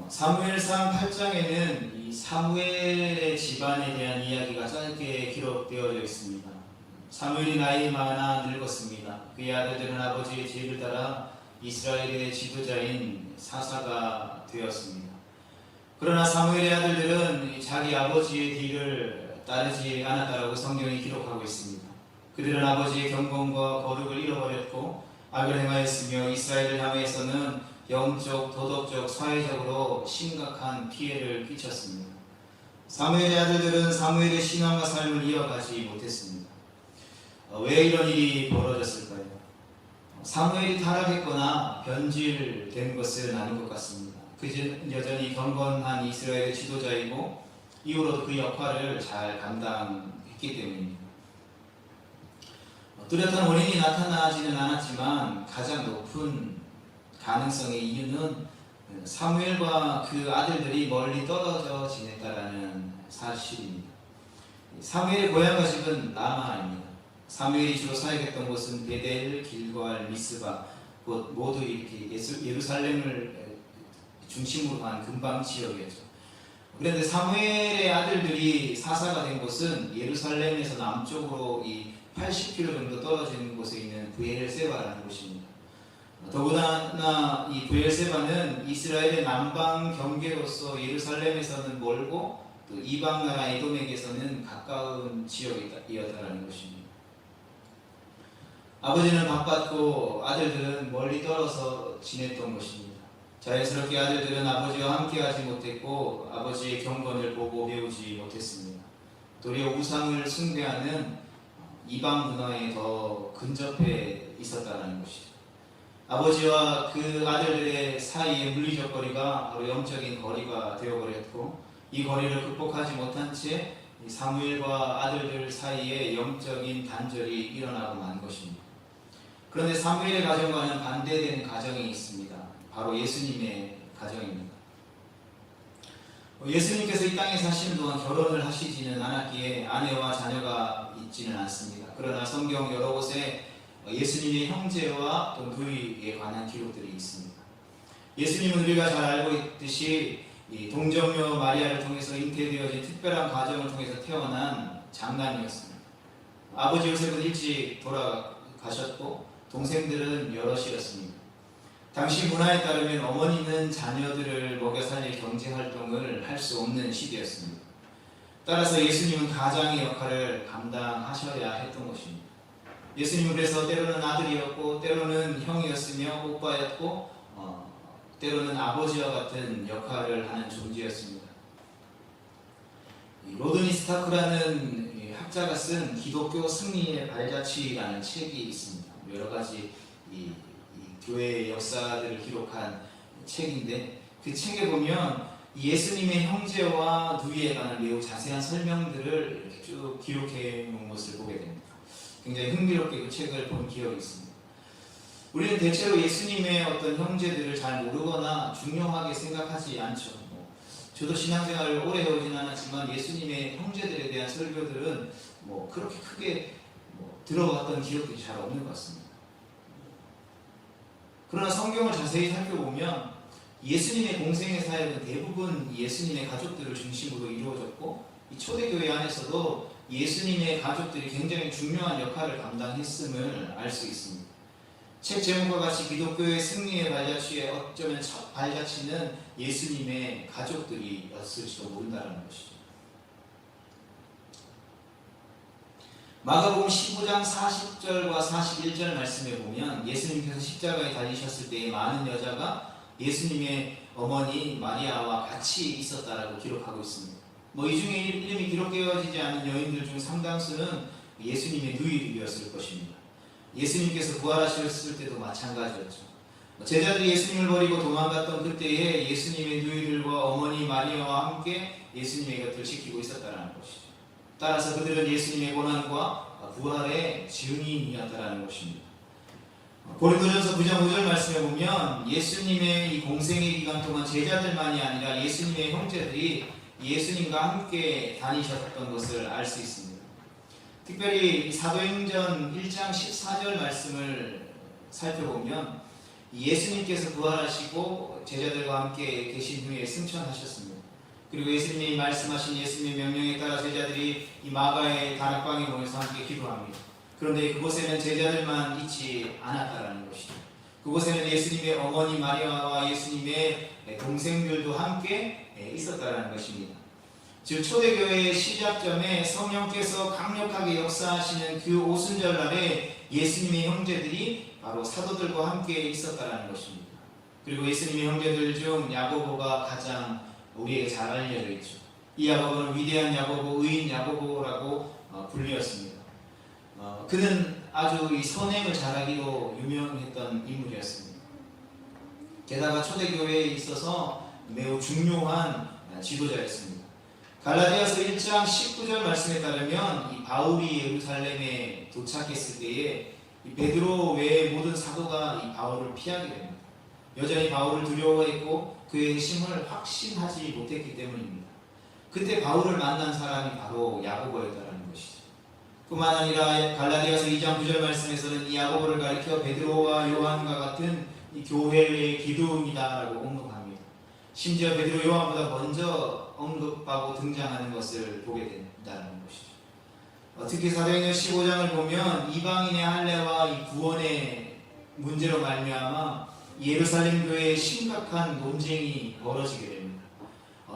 사무엘상 8장에는 이 사무엘의 집안에 대한 이야기가 짧게 기록되어져 있습니다. 사무엘이 나이 많아 늙었습니다. 그의 아들들은 아버지의 뒤를 따라 이스라엘의 지도자인 사사가 되었습니다. 그러나 사무엘의 아들들은 자기 아버지의 뒤를 따르지 않았다라고 성경이 기록하고 있습니다. 그들은 아버지의 경건과 거룩을 잃어버렸고 악을 행하였으며 이스라엘 향해서는 영적, 도덕적, 사회적으로 심각한 피해를 끼쳤습니다. 사무엘의 아들들은 사무엘의 신앙과 삶을 이어가지 못했습니다. 왜 이런 일이 벌어졌을까요? 사무엘이 타락했거나 변질된 것은 아닌 것 같습니다. 그는 여전히 경건한 이스라엘의 지도자이고 이후로도 그 역할을 잘 감당했기 때문입니다. 뚜렷한 원인이 나타나지는 않았지만 가장 높은 가능성의 이유는 사무엘과 그 아들들이 멀리 떨어져 지냈다라는 사실입니다. 사무엘의 고향과 집은 라마입니다. 사무엘이 주로 사역했던 곳은 베델, 길갈, 미스바, 곧 모두 이렇게 예루살렘을 중심으로 한 근방 지역이었죠. 그런데 사무엘의 아들들이 사사가 된 곳은 예루살렘에서 남쪽으로 80km 정도 떨어진 곳에 있는 브엘세바라는 곳입니다. 더구나 이 브엘세바는 이스라엘의 남방 경계로서 예루살렘에서는 멀고 또 이방 나라 에돔에게서는 가까운 지역이었다는 것입니다. 아버지는 바빴고 아들들은 멀리 떨어져 지냈던 것입니다. 자연스럽게 아들들은 아버지와 함께하지 못했고 아버지의 경건을 보고 배우지 못했습니다. 도리어 우상을 숭배하는 이방 문화에 더 근접해 있었다는 것이죠. 아버지와 그 아들들의 사이의 물리적 거리가 바로 영적인 거리가 되어버렸고 이 거리를 극복하지 못한 채 사무엘과 아들들 사이에 영적인 단절이 일어나고 만 것입니다. 그런데 사무엘의 가정과는 반대되는 가정이 있습니다. 바로 예수님의 가정입니다. 예수님께서 이 땅에 사시는 동안 결혼을 하시지는 않았기에 아내와 자녀가 있지는 않습니다. 그러나 성경 여러 곳에 예수님의 형제와 또 그에 관한 기록들이 있습니다. 예수님은 우리가 잘 알고 있듯이 동정녀 마리아를 통해서 잉태되어진 특별한 가정을 통해서 태어난 장남이었습니다. 아버지 요셉은 일찍 돌아가셨고 동생들은 여럿이었습니다. 당시 문화에 따르면 어머니는 자녀들을 먹여 살릴 경제활동을 할 수 없는 시대였습니다. 따라서 예수님은 가장의 역할을 감당하셔야 했던 것입니다. 예수님은 그래서 때로는 아들이었고 때로는 형이었으며 오빠였고 때로는 아버지와 같은 역할을 하는 존재였습니다. 로드니 스타크라는 학자가 쓴 기독교 승리의 발자취라는 책이 있습니다. 여러 가지 이 교회의 역사들을 기록한 책인데 그 책에 보면 예수님의 형제와 누이에 관한 매우 자세한 설명들을 이렇게 쭉 기록해 놓은 것을 보게 됩니다. 굉장히 흥미롭게 그 책을 본 기억이 있습니다. 우리는 대체로 예수님의 어떤 형제들을 잘 모르거나 중요하게 생각하지 않죠. 저도 신앙생활을 오래 해오진 않았지만 예수님의 형제들에 대한 설교들은 그렇게 크게 들어갔던 기억들이 잘 없는 것 같습니다. 그러나 성경을 자세히 살펴보면 예수님의 공생의 사역은 대부분 예수님의 가족들을 중심으로 이루어졌고 이 초대교회 안에서도 예수님의 가족들이 굉장히 중요한 역할을 감당했음을 알 수 있습니다. 책 제목과 같이 기독교의 승리의 발자취에 어쩌면 첫 발자취는 예수님의 가족들이었을지도 모른다는 것이죠. 마가복음 15장 40절과 41절 말씀에 보면 예수님께서 십자가에 달리셨을 때에 많은 여자가 예수님의 어머니 마리아와 같이 있었다라고 기록하고 있습니다. 이 중에 이름이 기록되어지지 않은 여인들 중 상당수는 예수님의 누이들이었을 것입니다. 예수님께서 부활하셨을 때도 마찬가지였죠. 제자들이 예수님을 버리고 도망갔던 그때에 예수님의 누이들과 어머니 마리아와 함께 예수님의 곁을 지키고 있었다는 것이죠. 따라서 그들은 예수님의 고난과 부활의 증인이었다는 것입니다. 고린도전서 9장 5절 말씀에 보면 예수님의 이 공생의 기간 동안 제자들만이 아니라 예수님의 형제들이 예수님과 함께 다니셨던 것을 알 수 있습니다. 특별히 사도행전 1장 14절 말씀을 살펴보면 예수님께서 부활하시고 제자들과 함께 계신 후에 승천하셨습니다. 그리고 예수님이 말씀하신 예수님의 명령에 따라 제자들이 이 마가의 다락방에 모여서 함께 기도합니다. 그런데 그곳에는 제자들만 있지 않았다라는 것이죠. 그곳에는 예수님의 어머니 마리아와 예수님의 동생들도 함께 있었다라는 것입니다. 즉 초대교회의 시작점에 성령께서 강력하게 역사하시는 그 오순절날에 예수님의 형제들이 바로 사도들과 함께 있었다라는 것입니다. 그리고 예수님의 형제들 중 야고보가 가장 우리에게 잘 알려져 있죠. 이 야고보는 위대한 야고보, 의인 야고보라고 불리었습니다. 그는 아주 이 선행을 잘하기로 유명했던 인물이었습니다. 게다가 초대교회에 있어서 매우 중요한 지도자였습니다. 갈라디아서 1장 19절 말씀에 따르면 이 바울이 예루살렘에 도착했을 때에 이 베드로 외의 모든 사도가 이 바울을 피하게 됩니다. 여전히 바울을 두려워했고 그의 핵심을 확신하지 못했기 때문입니다. 그때 바울을 만난 사람이 바로 야고보였다는 것이죠. 뿐만 아니라 갈라디아서 2장 9절 말씀에서는 이 야고보를 가리켜 베드로와 요한과 같은 이 교회의 기둥이다라고 언급합니다. 심지어 베드로 요한보다 먼저 언급하고 등장하는 것을 보게 된다는 것이죠. 특히 사도행전 15장을 보면 이방인의 할례와 이 구원의 문제로 말미암아 예루살렘 교회에 심각한 논쟁이 벌어지게 됩니다.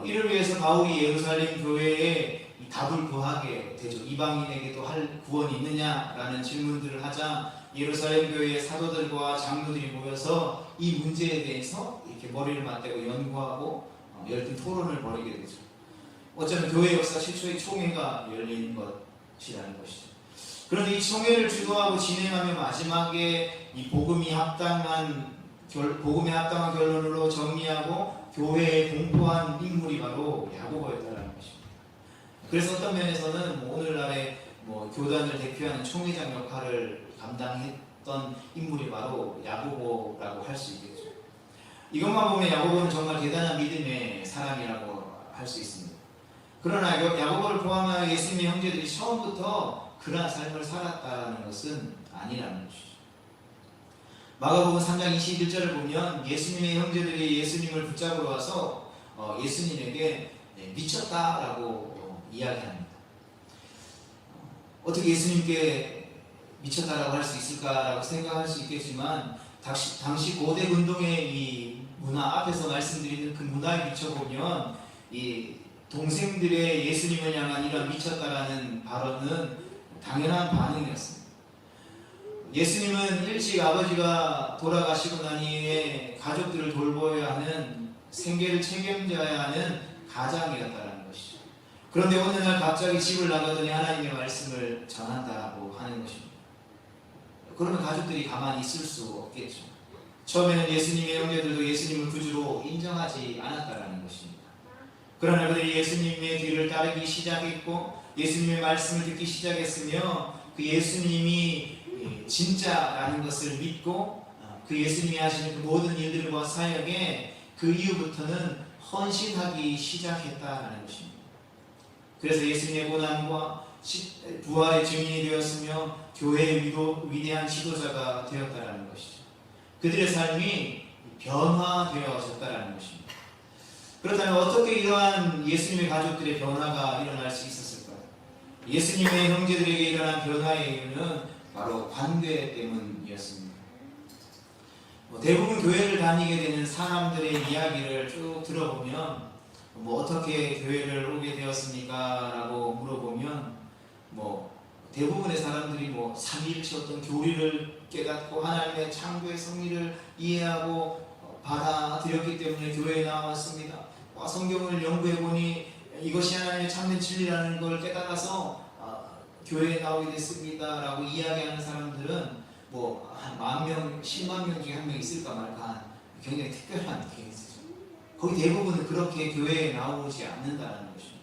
이를 위해서 바울이 예루살렘 교회에 답을 구하게 되죠. 이방인에게도 할 구원이 있느냐라는 질문들을 하자 예루살렘 교회의 사도들과 장로들이 모여서 이 문제에 대해서 이렇게 머리를 맞대고 연구하고 열띤 토론을 벌이게 되죠. 어쩌면 교회 역사 최초의 총회가 열린 것이라는 것이죠. 그런데 이 총회를 주도하고 진행하며 마지막에 이 복음에 합당한 결론으로 정리하고 교회에 공포한 인물이 바로 야고보였다는 것입니다. 그래서 어떤 면에서는 오늘날의 교단을 대표하는 총회장 역할을 감당했던 인물이 바로 야고보라고 할 수 있겠죠. 이것만 보면 야고보는 정말 대단한 믿음의 사람이라고 할 수 있습니다. 그러나 야고보를 포함하여 예수님의 형제들이 처음부터 그러한 삶을 살았다는 것은 아니라는 것이죠. 마가복음 3장 21절을 보면 예수님의 형제들이 예수님을 붙잡으러 와서 예수님에게 미쳤다라고 이야기합니다. 어떻게 예수님께 미쳤다라고 할 수 있을까라고 생각할 수 있겠지만 당시 고대 운동의 이 문화 앞에서 말씀드리는 그 문화에 비춰보면 이 동생들의 예수님을 향한 이런 미쳤다라는 발언은 당연한 반응이었습니다. 예수님은 일찍 아버지가 돌아가시고 난 이후에 가족들을 돌보아야 하는 생계를 책임져야 하는 가장이었다는 것이죠. 그런데 어느 날 갑자기 집을 나가더니 하나님의 말씀을 전한다고 하는 것입니다. 그러면 가족들이 가만히 있을 수 없겠죠. 처음에는 예수님의 형제들도 예수님을 구주로 인정하지 않았다는 것입니다. 그러나 그들이 예수님의 뒤를 따르기 시작했고 예수님의 말씀을 듣기 시작했으며 그 예수님이 진짜라는 것을 믿고 그 예수님이 하시는 그 모든 일들과 사역에 그 이후부터는 헌신하기 시작했다는 것입니다. 그래서 예수님의 고난과 부활의 증인이 되었으며 교회의 위대한 지도자가 되었다는 것이죠. 그들의 삶이 변화되어졌다는 것입니다. 그렇다면 어떻게 이러한 예수님의 가족들의 변화가 일어날 수 있었을까요? 예수님의 형제들에게 일어난 변화의 이유는 바로 관계 때문이었습니다. 대부분 교회를 다니게 되는 사람들의 이야기를 쭉 들어보면 어떻게 교회를 오게 되었습니까? 라고 물어보면 대부분의 사람들이 삼위일체 어떤 교리를 깨닫고 하나님의 창조의 성리를 이해하고 받아들였기 때문에 교회에 나왔습니다. 성경을 연구해보니 이것이 하나님의 참된 진리라는 걸 깨달아서 교회에 나오게 됐습니다 라고 이야기하는 사람들은 한 10,000명, 10만 명 중에 한 명 있을까 말까 굉장히 특별한 케이스죠. 거의 대부분은 그렇게 교회에 나오지 않는다는 것입니다.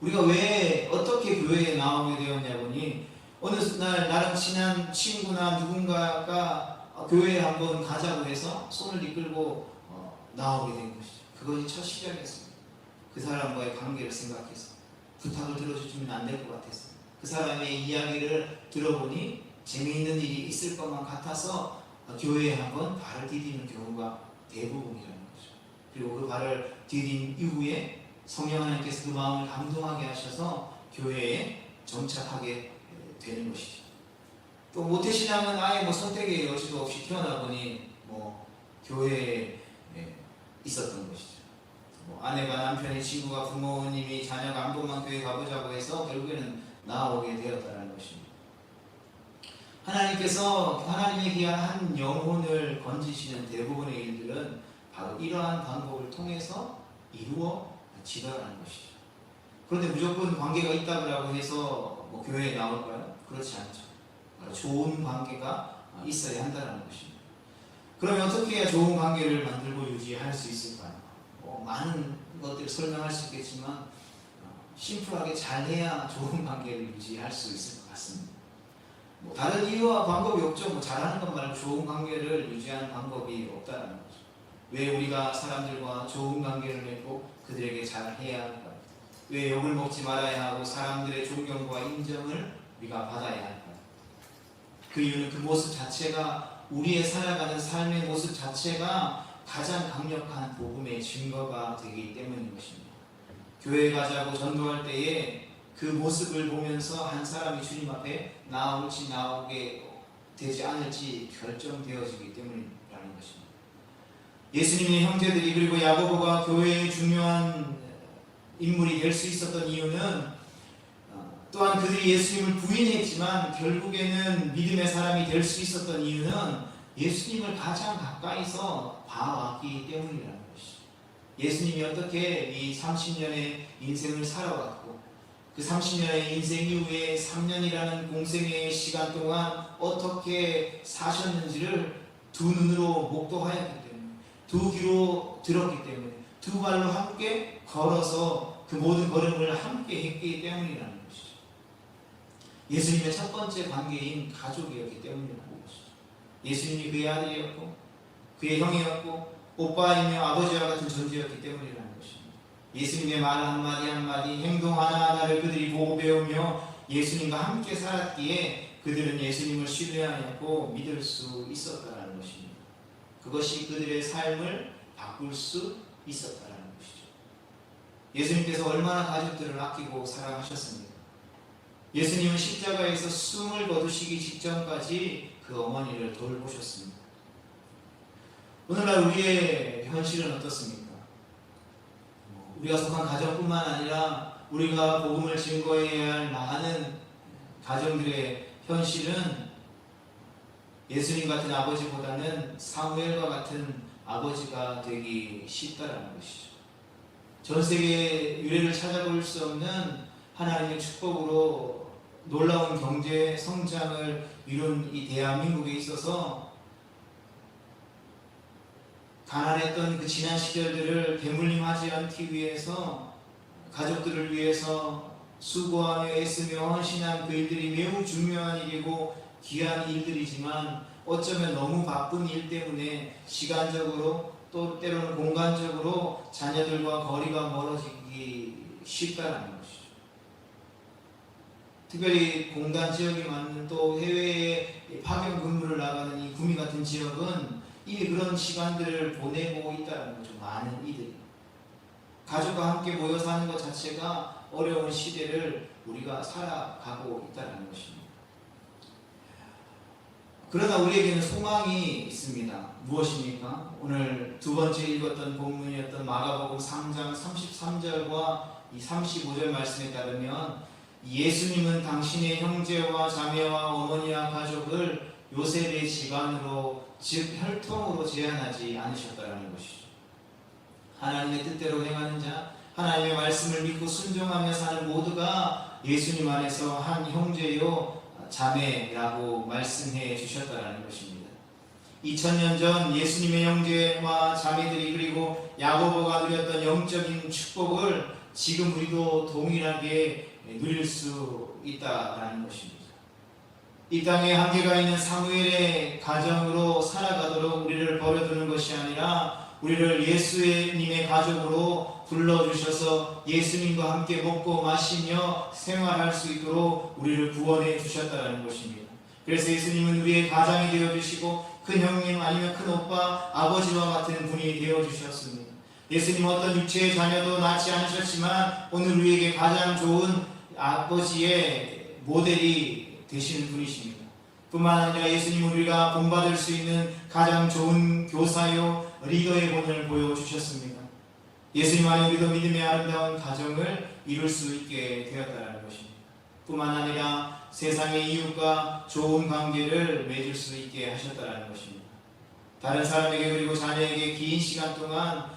우리가 왜 어떻게 교회에 나오게 되었냐 보니 어느 날 나랑 친한 친구나 누군가가 교회에 한번 가자고 해서 손을 이끌고 나오게 된 것이죠. 그것이 첫 시작이었습니다. 그 사람과의 관계를 생각해서 부탁을 들어주면 안 될 것 같아서 그 사람의 이야기를 들어보니 재미있는 일이 있을 것만 같아서 교회에 한번 발을 디디는 경우가 대부분이라는 거죠. 그리고 그 발을 디딘 이후에 성령 하나님께서 그 마음을 감동하게 하셔서 교회에 정착하게 되는 것이죠. 또 모태신앙은 아예 선택의 여지도 없이 태어나 보니 교회에 있었던 것이죠. 아내가 남편의 친구가 부모님이 자녀가 한 번만 교회 가보자고 해서 결국에는 나오게 되었다는 것입니다. 하나님께서 하나님에 귀한 한 영혼을 건지시는 대부분의 일들은 바로 이러한 방법을 통해서 이루어지더라는 것이죠. 그런데 무조건 관계가 있다고 해서 교회에 나올까요? 그렇지 않죠. 좋은 관계가 있어야 한다는 것입니다. 그러면 어떻게 해야 좋은 관계를 만들고 유지할 수 있을까요? 많은 것들을 설명할 수 있겠지만 심플하게 잘해야 좋은 관계를 유지할 수 있을 것 같습니다. 다른 이유와 방법이 없죠. 잘하는 것 말고 좋은 관계를 유지하는 방법이 없다는 거죠. 왜 우리가 사람들과 좋은 관계를 맺고 그들에게 잘해야 할까요? 왜 욕을 먹지 말아야 하고 사람들의 존경과 인정을 우리가 받아야 할까요? 그 이유는 그 모습 자체가, 우리의 살아가는 삶의 모습 자체가 가장 강력한 복음의 증거가 되기 때문인 것입니다. 교회 가자고 전도할 때에 그 모습을 보면서 한 사람이 주님 앞에 나올지 나오게 되지 않을지 결정되어지기 때문이라는 것입니다. 예수님의 형제들이 그리고 야고보가 교회의 중요한 인물이 될 수 있었던 이유는 또한 그들이 예수님을 부인했지만 결국에는 믿음의 사람이 될 수 있었던 이유는 예수님을 가장 가까이서 봐왔기 때문이라는 것이죠. 예수님이 어떻게 이 30년의 인생을 살아왔고 그 30년의 인생 이후에 3년이라는 공생의 시간 동안 어떻게 사셨는지를 두 눈으로 목도하였기 때문에, 두 귀로 들었기 때문에, 두 발로 함께 걸어서 그 모든 걸음을 함께 했기 때문이라는 것이죠. 예수님의 첫 번째 관계인 가족이었기 때문이라는 것이죠. 예수님이 그의 아들이었고 그의 형이었고 오빠이며 아버지와 같은 존재였기 때문이라는 것입니다. 예수님의 말 한마디 한마디, 행동 하나하나를 그들이 보고 배우며 예수님과 함께 살았기에 그들은 예수님을 신뢰하였고 믿을 수 있었다는 것입니다. 그것이 그들의 삶을 바꿀 수 있었다는 것이죠. 예수님께서 얼마나 가족들을 아끼고 사랑하셨습니까? 예수님은 십자가에서 숨을 거두시기 직전까지 그 어머니를 돌보셨습니다. 오늘날 우리의 현실은 어떻습니까? 우리가 속한 가정뿐만 아니라 우리가 복음을 증거해야 할 많은 가정들의 현실은 예수님 같은 아버지보다는 사무엘과 같은 아버지가 되기 쉽다라는 것이죠. 전 세계 유래를 찾아볼 수 없는 하나님의 축복으로 놀라운 경제 성장을 이룬 이 대한민국에 있어서 가난했던 그 지난 시절들을 대물림하지 않기 위해서 가족들을 위해서 수고하며 애쓰며 헌신한 그 일들이 매우 중요한 일이고 귀한 일들이지만 어쩌면 너무 바쁜 일 때문에 시간적으로 또 때로는 공간적으로 자녀들과 거리가 멀어지기 쉽다는 것이죠. 특별히 공단 지역에 맞는 또 해외에 파견 근무를 나가는 이 구미 같은 지역은 이미 그런 시간들을 보내고 있다는 거죠. 많은 이들이 가족과 함께 모여 사는 것 자체가 어려운 시대를 우리가 살아가고 있다는 것입니다. 그러나 우리에게는 소망이 있습니다. 무엇입니까? 오늘 두 번째 읽었던 본문이었던 마가복음 3장 33절과 이 35절 말씀에 따르면 예수님은 당신의 형제와 자매와 어머니와 가족을 요셉의 집안으로 즉 혈통으로 제한하지 않으셨다는 것이죠. 하나님의 뜻대로 행하는 자, 하나님의 말씀을 믿고 순종하며 사는 모두가 예수님 안에서 한 형제요 자매라고 말씀해 주셨다는 것입니다. 2000년 전 예수님의 형제와 자매들이 그리고 야고보가 누렸던 영적인 축복을 지금 우리도 동일하게 누릴 수 있다라는 것입니다. 이 땅에 한계가 있는 사무엘의 가정으로 살아가도록 우리를 버려두는 것이 아니라 우리를 예수님의 가족으로 불러주셔서 예수님과 함께 먹고 마시며 생활할 수 있도록 우리를 구원해 주셨다는 것입니다. 그래서 예수님은 우리의 가장이 되어주시고 그 큰 형님 아니면 큰 오빠, 아버지와 같은 분이 되어주셨습니다. 예수님 어떤 육체의 자녀도 낳지 않으셨지만 오늘 우리에게 가장 좋은 아버지의 모델이 되시는 분이십니다. 뿐만 아니라 예수님 우리가 본받을 수 있는 가장 좋은 교사요 리더의 본을 보여주셨습니다. 예수님 안에 우리도 믿음의 아름다운 가정을 이룰 수 있게 되었다는 것입니다. 뿐만 아니라 세상의 이웃과 좋은 관계를 맺을 수 있게 하셨다는 것입니다. 다른 사람에게 그리고 자녀에게 긴 시간 동안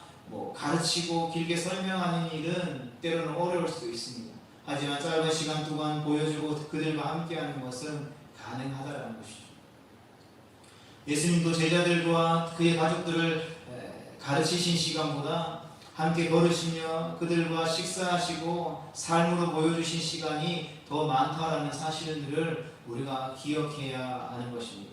가르치고 길게 설명하는 일은 때로는 어려울 수도 있습니다. 하지만 짧은 시간 동안 보여주고 그들과 함께하는 것은 가능하다는 것이죠. 예수님도 제자들과 그의 가족들을 가르치신 시간보다 함께 걸으시며 그들과 식사하시고 삶으로 보여주신 시간이 더 많다라는 사실들을 우리가 기억해야 하는 것입니다.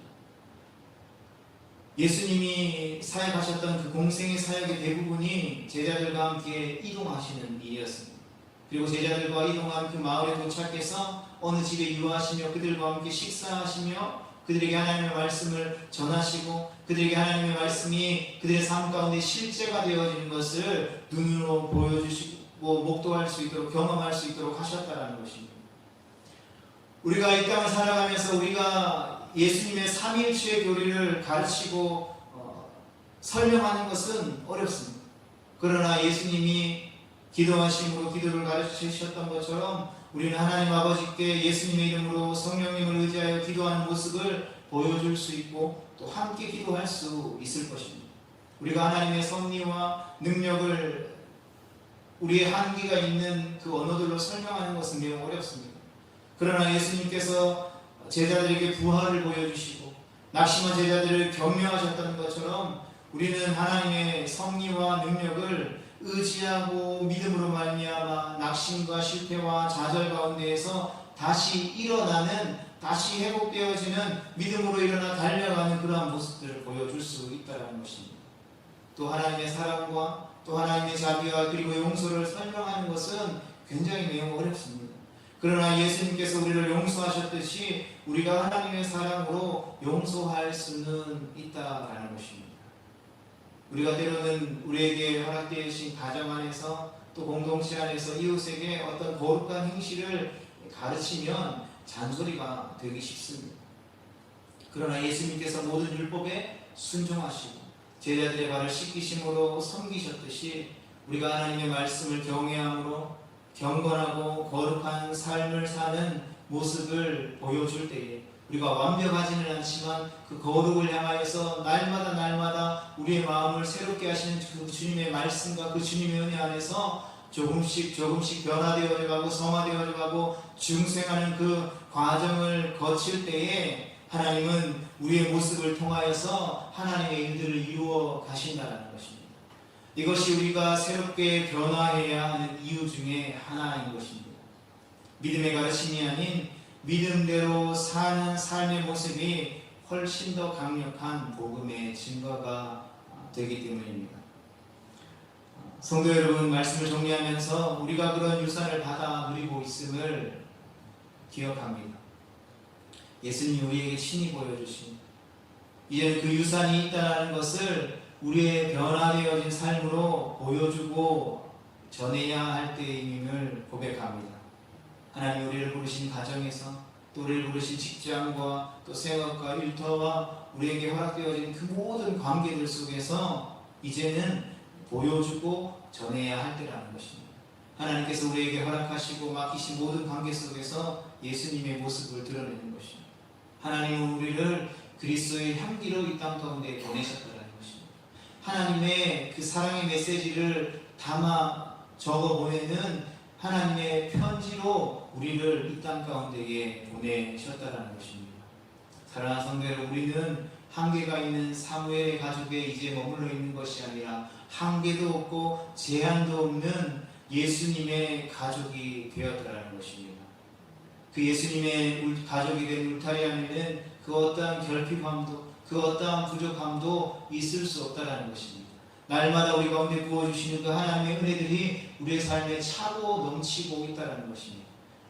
예수님이 사역하셨던 그 공생의 사역의 대부분이 제자들과 함께 이동하시는 일이었습니다. 그리고 제자들과 이동한 그 마을에 도착해서 어느 집에 유하시며 그들과 함께 식사하시며 그들에게 하나님의 말씀을 전하시고 그들에게 하나님의 말씀이 그들의 삶 가운데 실제가 되어지는 것을 눈으로 보여주시고 목도할 수 있도록 경험할 수 있도록 하셨다는 것입니다. 우리가 이 땅을 살아가면서 우리가 예수님의 삼위일체의 교리를 가르치고 설명하는 것은 어렵습니다. 그러나 예수님이 기도하심으로 기도를 가르치셨던 것처럼 우리는 하나님 아버지께 예수님의 이름으로 성령님을 의지하여 기도하는 모습을 보여줄 수 있고 또 함께 기도할 수 있을 것입니다. 우리가 하나님의 섭리와 능력을 우리의 한계가 있는 그 언어들로 설명하는 것은 매우 어렵습니다. 그러나 예수님께서 제자들에게 부활을 보여주시고 낙심한 제자들을 격려하셨던 것처럼 우리는 하나님의 섭리와 능력을 의지하고 믿음으로 말미암아 낙심과 실패와 좌절 가운데에서 다시 일어나는, 다시 회복되어지는 믿음으로 일어나 달려가는 그러한 모습들을 보여줄 수 있다는 것입니다. 또 하나님의 사랑과 또 하나님의 자비와 그리고 용서를 설명하는 것은 굉장히 매우 어렵습니다. 그러나 예수님께서 우리를 용서하셨듯이 우리가 하나님의 사랑으로 용서할 수는 있다라는 것입니다. 우리가 때로는 우리에게 허락되신 가정 안에서 또 공동체 안에서 이웃에게 어떤 거룩한 행실을 가르치면 잔소리가 되기 쉽습니다. 그러나 예수님께서 모든 율법에 순종하시고 제자들의 발을 씻기심으로 섬기셨듯이 우리가 하나님의 말씀을 경외함으로 경건하고 거룩한 삶을 사는 모습을 보여줄 때에 우리가 완벽하지는 않지만 그 거룩을 향하여서 날마다 우리의 마음을 새롭게 하시는 그 주님의 말씀과 그 주님의 은혜 안에서 조금씩 변화되어 가고 성화되어 가고 중생하는 그 과정을 거칠 때에 하나님은 우리의 모습을 통하여서 하나님의 일들을 이루어 가신다는 것입니다. 이것이 우리가 새롭게 변화해야 하는 이유 중에 하나인 것입니다. 믿음의 가르침이 아닌 믿음대로 사는 삶의 모습이 훨씬 더 강력한 복음의 증거가 되기 때문입니다. 성도 여러분, 말씀을 정리하면서 우리가 그런 유산을 받아 누리고 있음을 기억합니다. 예수님이 우리에게 친히 보여주신 이제 그 유산이 있다는 것을 우리의 변화되어진 삶으로 보여주고 전해야 할 때임을 고백합니다. 하나님 우리를 부르신 가정에서 또 우리를 부르신 직장과 또 생업과 일터와 우리에게 허락되어진 그 모든 관계들 속에서 이제는 보여주고 전해야 할 때라는 것입니다. 하나님께서 우리에게 허락하시고 맡기신 모든 관계 속에서 예수님의 모습을 드러내는 것입니다. 하나님은 우리를 그리스도의 향기로 이 땅 가운데 보내셨다는 것입니다. 하나님의 그 사랑의 메시지를 담아 적어 보내는 하나님의 편지로 우리를 이 땅 가운데에 보내셨다는 것입니다. 사랑하는 성도 여러분, 우리는 한계가 있는 사무엘의 가족에 이제 머물러 있는 것이 아니라 한계도 없고 제한도 없는 예수님의 가족이 되었다는 것입니다. 그 예수님의 가족이 된 울타리 안에는 그 어떠한 결핍함도 그 어떠한 부족함도 있을 수 없다는 것입니다. 날마다 우리 가운데 부어주시는 그 하나님의 은혜들이 우리의 삶에 차고 넘치고 있다는 것입니다.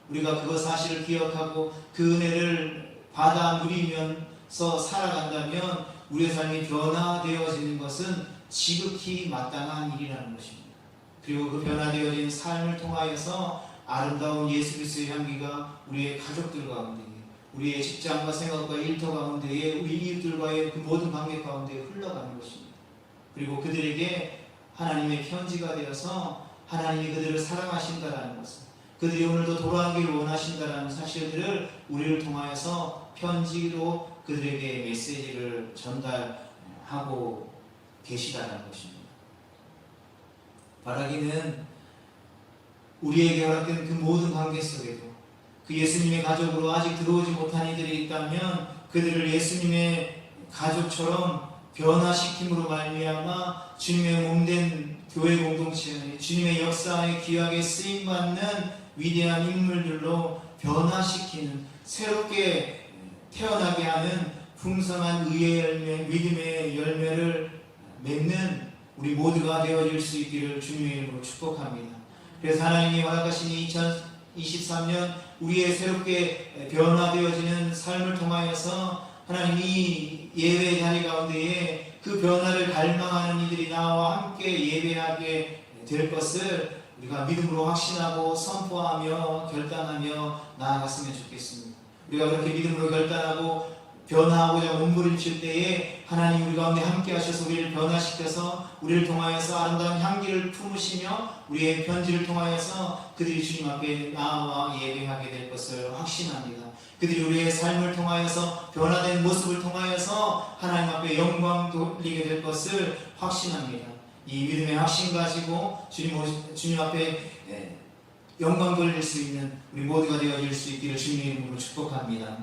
우리가 그 사실을 기억하고 그 은혜를 받아 누리면서 살아간다면 우리의 삶이 변화되어지는 것은 지극히 마땅한 일이라는 것입니다. 그리고 그 변화되어진 삶을 통하여서 아름다운 예수 그리스도의 향기가 우리의 가족들 가운데, 우리의 직장과 생활과 일터 가운데에, 우리 이웃들과의 그 모든 관계 가운데 흘러가는 것입니다. 그리고 그들에게 하나님의 편지가 되어서 하나님이 그들을 사랑하신다라는 것을, 그들이 오늘도 돌아오기를 원하신다라는 사실들을 우리를 통하여서 편지로 그들에게 메시지를 전달하고 계시다는 것입니다. 바라기는 우리에게 허락된 그 모든 관계 속에도 그 예수님의 가족으로 아직 들어오지 못한 이들이 있다면 그들을 예수님의 가족처럼 변화시킴으로 말미암아 주님의 몸된 교회 공동체 안에 주님의 역사에 귀하게 쓰임받는 위대한 인물들로 변화시키는, 새롭게 태어나게 하는 풍성한 의의 열매, 믿음의 열매를 맺는 우리 모두가 되어질 수 있기를 주님의 이름으로 축복합니다. 그래서 하나님이 허락하신 2023년 우리의 새롭게 변화되어지는 삶을 통하여서 하나님이 예배의 자리 가운데에 그 변화를 갈망하는 이들이 나와 함께 예배하게 될 것을 우리가 믿음으로 확신하고 선포하며 결단하며 나아갔으면 좋겠습니다. 우리가 그렇게 믿음으로 결단하고 변화하고자 몸부림칠 때에 하나님 우리 가운데 함께 하셔서 우리를 변화시켜서 우리를 통하여서 아름다운 향기를 품으시며 우리의 편지를 통하여서 그들이 주님 앞에 나아와 예배하게 될 것을 확신합니다. 그들이 우리의 삶을 통하여서 변화된 모습을 통하여서 하나님 앞에 영광 돌리게 될 것을 확신합니다. 이 믿음의 확신 가지고 주님 앞에 영광 돌릴 수 있는 우리 모두가 되어질 수 있기를 주님의 이름으로 축복합니다.